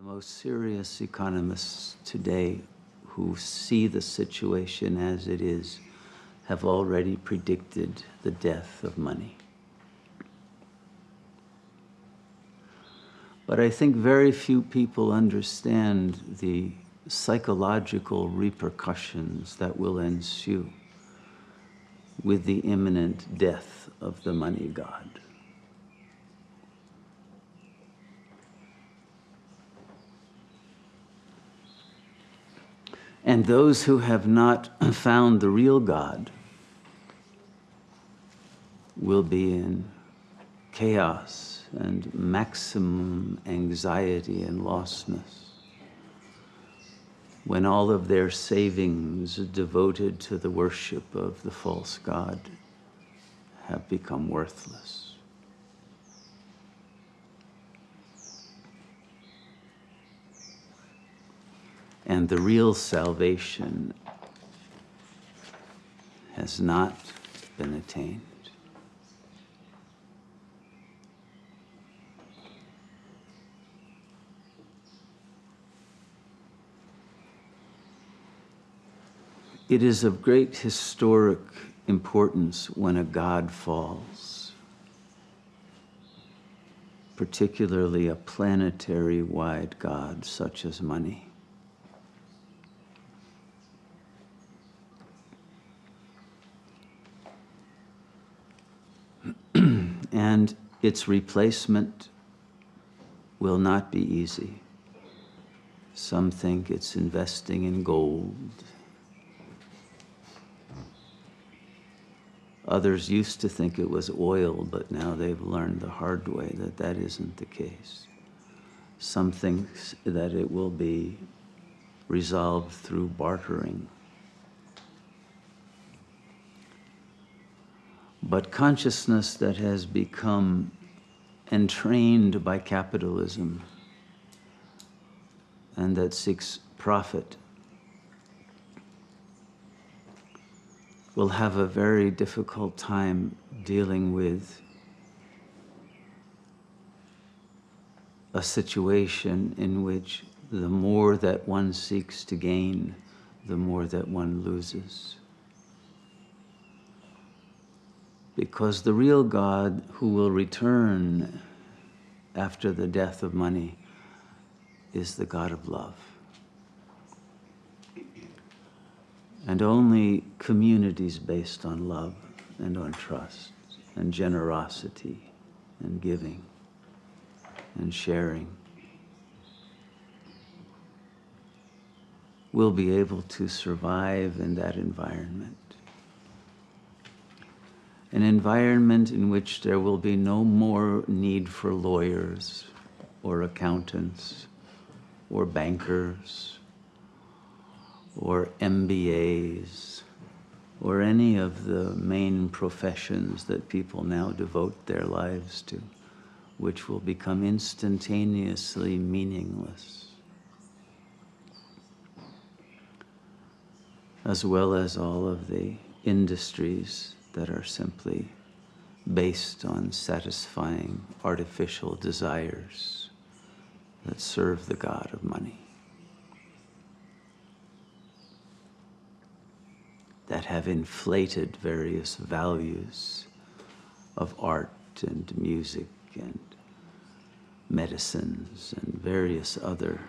The most serious economists today who see the situation as it is have already predicted the death of money. But I think very few people understand the psychological repercussions that will ensue with the imminent death of the money god. And those who have not found the real God will be in chaos and maximum anxiety and lostness when all of their savings devoted to the worship of the false god have become worthless. And the real salvation has not been attained. It is of great historic importance when a god falls, particularly a planetary-wide god such as money. And its replacement will not be easy. Some think it's investing in gold. Others used to think it was oil, but now they've learned the hard way that that isn't the case. Some think that it will be resolved through bartering. But consciousness that has become entrained by capitalism and that seeks profit will have a very difficult time dealing with a situation in which the more that one seeks to gain, the more that one loses. Because the real God who will return after the death of money is the God of love. And only communities based on love and on trust and generosity and giving and sharing will be able to survive in that environment. An environment in which there will be no more need for lawyers or accountants or bankers or MBAs or any of the main professions that people now devote their lives to, which will become instantaneously meaningless, as well as all of the industries that are simply based on satisfying artificial desires that serve the god of money, that have inflated various values of art and music and medicines and various other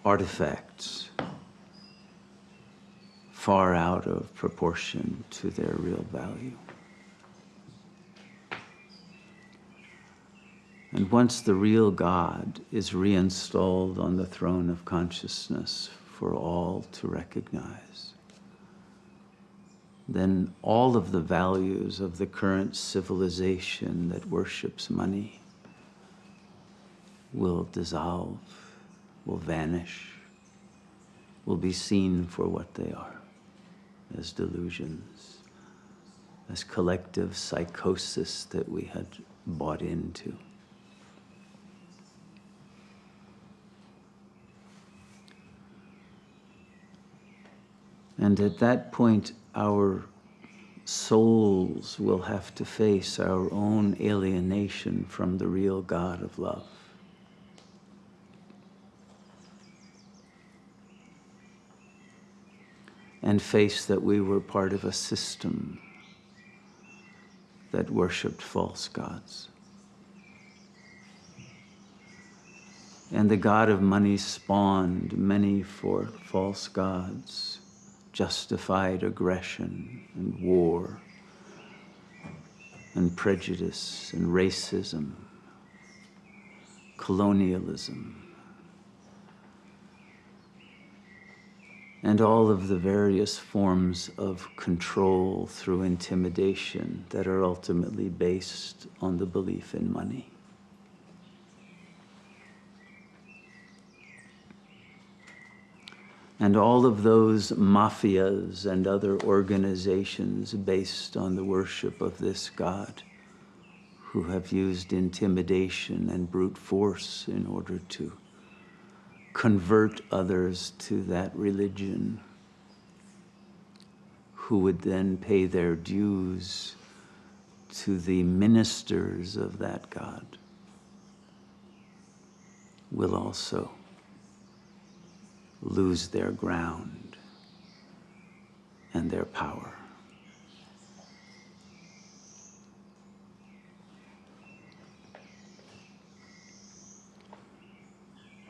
artifacts far out of proportion to their real value. And once the real God is reinstalled on the throne of consciousness for all to recognize, then all of the values of the current civilization that worships money will dissolve, will vanish, will be seen for what they are, as delusions, as collective psychosis that we had bought into. And at that point, our souls will have to face our own alienation from the real God of love. and face that we were part of a system that worshipped false gods. And the god of money spawned many false gods, justified aggression and war and prejudice and racism, colonialism, and all of the various forms of control through intimidation that are ultimately based on the belief in money. And all of those mafias and other organizations based on the worship of this god, who have used intimidation and brute force in order to convert others to that religion, who would then pay their dues to the ministers of that god, will also lose their ground and their power.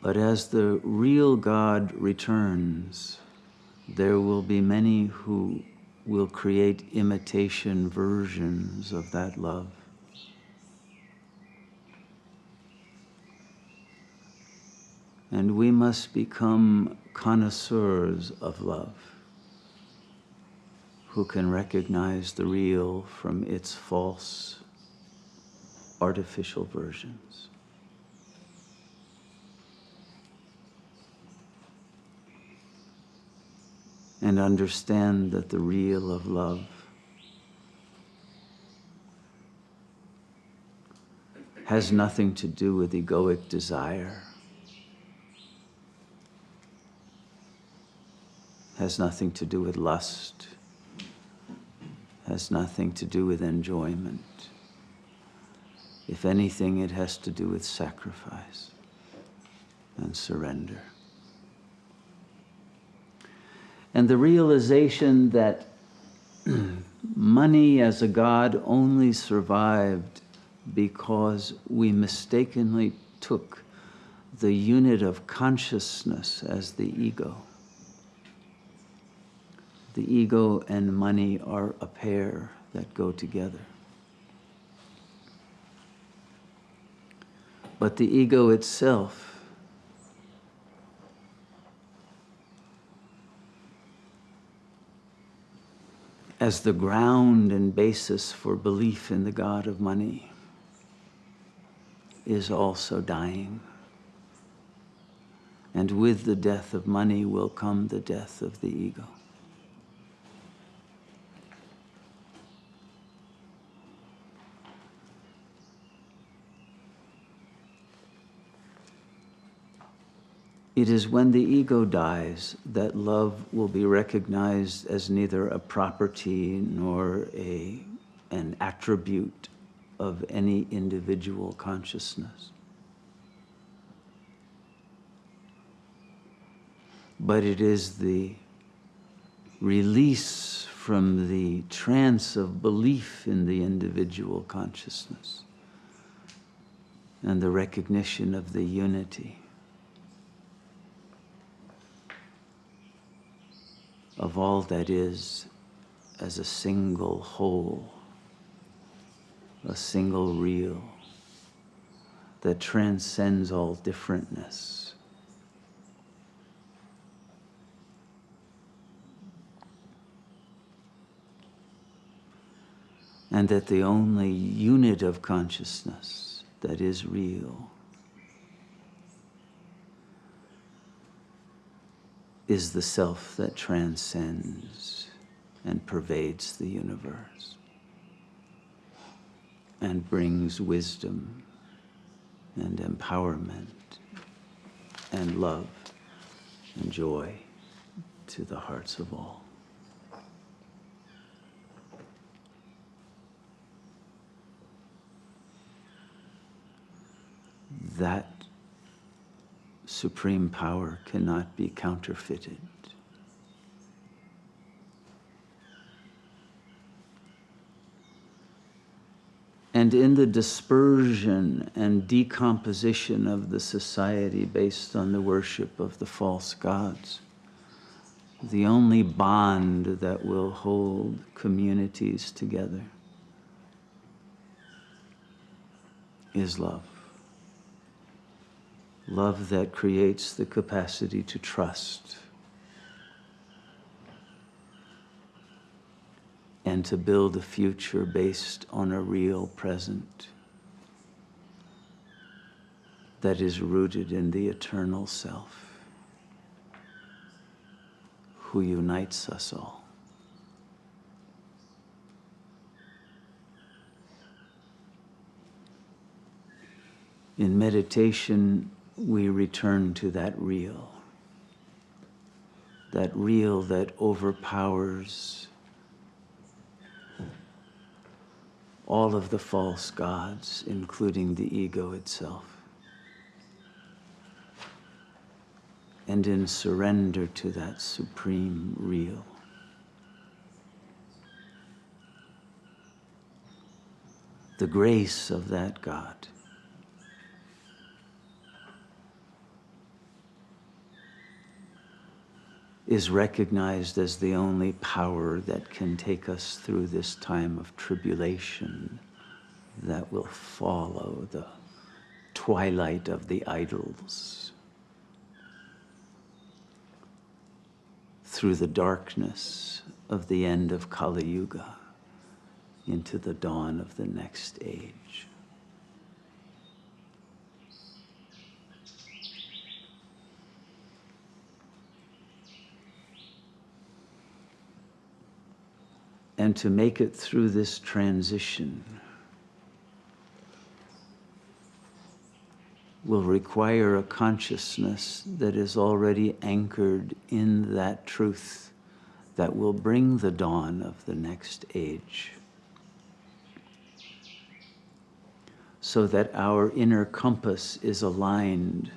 But as the real God returns, there will be many who will create imitation versions of that love. And we must become connoisseurs of love, who can recognize the real from its false, artificial versions. And understand that the real of love has nothing to do with egoic desire, has nothing to do with lust, has nothing to do with enjoyment. If anything, it has to do with sacrifice and surrender. And the realization that money as a god only survived because we mistakenly took the unit of consciousness as the ego. The ego and money are a pair that go together. But the ego itself as the ground and basis for belief in the god of money is also dying. And with the death of money will come the death of the ego. It is when the ego dies that love will be recognized as neither a property nor an attribute of any individual consciousness. But it is the release from the trance of belief in the individual consciousness and the recognition of the unity of all that is as a single whole, a single real that transcends all differentness. And that the only unit of consciousness that is real is the self that transcends and pervades the universe and brings wisdom and empowerment and love and joy to the hearts of all. That supreme power cannot be counterfeited. And in the dispersion and decomposition of the society based on the worship of the false gods, the only bond that will hold communities together is love. Love that creates the capacity to trust and to build a future based on a real present that is rooted in the eternal self, who unites us all. In meditation, we return to that real that overpowers all of the false gods, including the ego itself. And in surrender to that supreme real, the grace of that God is recognized as the only power that can take us through this time of tribulation that will follow the twilight of the idols, through the darkness of the end of Kali Yuga into the dawn of the next age. And to make it through this transition will require a consciousness that is already anchored in that truth that will bring the dawn of the next age, so that our inner compass is aligned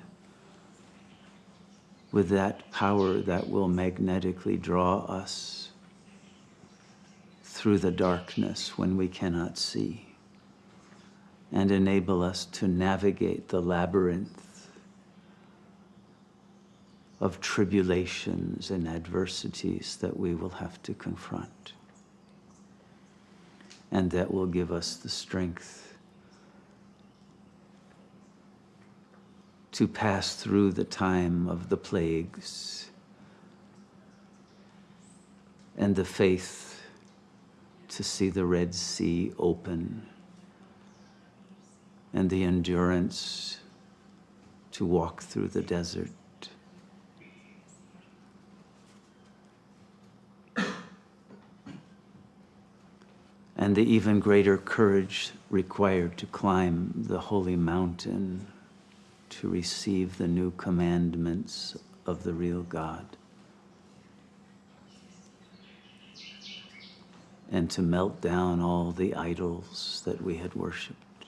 with that power that will magnetically draw us through the darkness when we cannot see, and enable us to navigate the labyrinth of tribulations and adversities that we will have to confront, and that will give us the strength to pass through the time of the plagues and the faith to see the Red Sea open, and the endurance to walk through the desert. And the even greater courage required to climb the holy mountain to receive the new commandments of the real God, and to melt down all the idols that we had worshipped,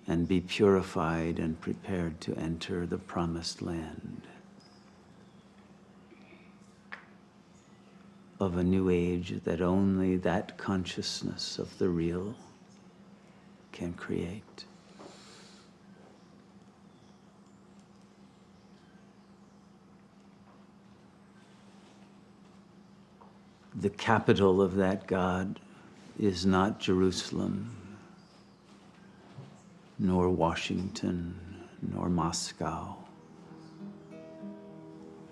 and be purified and prepared to enter the promised land of a new age that only that consciousness of the real can create. The capital of that God is not Jerusalem, nor Washington, nor Moscow.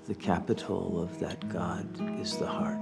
The capital of that God is the heart.